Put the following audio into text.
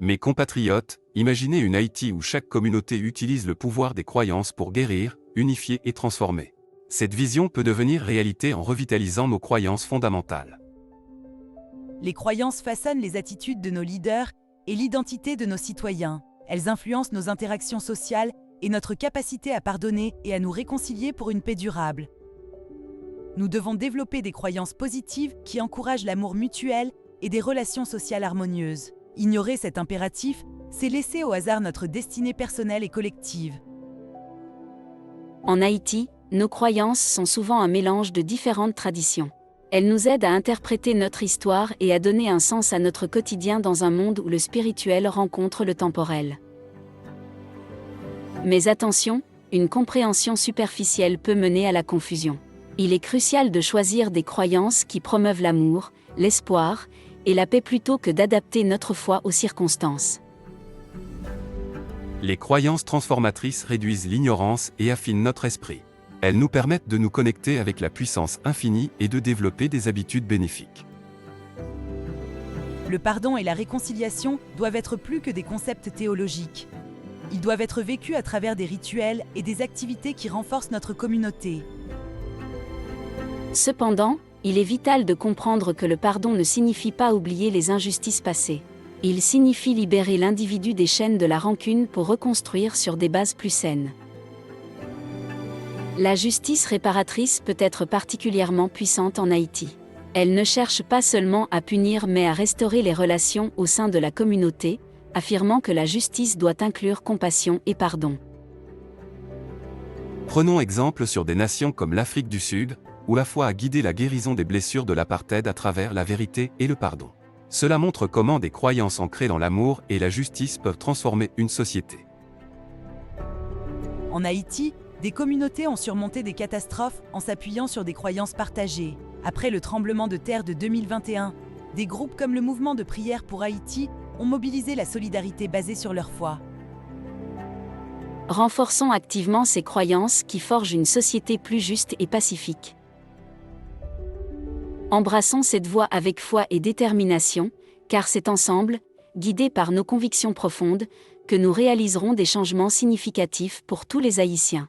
Mes compatriotes, imaginez une Haïti où chaque communauté utilise le pouvoir des croyances pour guérir, unifier et transformer. Cette vision peut devenir réalité en revitalisant nos croyances fondamentales. Les croyances façonnent les attitudes de nos leaders et l'identité de nos citoyens. Elles influencent nos interactions sociales et notre capacité à pardonner et à nous réconcilier pour une paix durable. Nous devons développer des croyances positives qui encouragent l'amour mutuel et des relations sociales harmonieuses. Ignorer cet impératif, c'est laisser au hasard notre destinée personnelle et collective. En Haïti, nos croyances sont souvent un mélange de différentes traditions. Elles nous aident à interpréter notre histoire et à donner un sens à notre quotidien dans un monde où le spirituel rencontre le temporel. Mais attention, une compréhension superficielle peut mener à la confusion. Il est crucial de choisir des croyances qui promeuvent l'amour, l'espoir et la paix plutôt que d'adapter notre foi aux circonstances. Les croyances transformatrices réduisent l'ignorance et affinent notre esprit. Elles nous permettent de nous connecter avec la puissance infinie et de développer des habitudes bénéfiques. Le pardon et la réconciliation doivent être plus que des concepts théologiques. Ils doivent être vécus à travers des rituels et des activités qui renforcent notre communauté. Cependant, il est vital de comprendre que le pardon ne signifie pas oublier les injustices passées. Il signifie libérer l'individu des chaînes de la rancune pour reconstruire sur des bases plus saines. La justice réparatrice peut être particulièrement puissante en Haïti. Elle ne cherche pas seulement à punir mais à restaurer les relations au sein de la communauté, affirmant que la justice doit inclure compassion et pardon. Prenons exemple sur des nations comme l'Afrique du Sud, où la foi a guidé la guérison des blessures de l'apartheid à travers la vérité et le pardon. Cela montre comment des croyances ancrées dans l'amour et la justice peuvent transformer une société. En Haïti, des communautés ont surmonté des catastrophes en s'appuyant sur des croyances partagées. Après le tremblement de terre de 2021, des groupes comme le Mouvement de prière pour Haïti ont mobilisé la solidarité basée sur leur foi. Renforçons activement ces croyances qui forgent une société plus juste et pacifique. Embrassons cette voie avec foi et détermination, car c'est ensemble, guidés par nos convictions profondes, que nous réaliserons des changements significatifs pour tous les Haïtiens.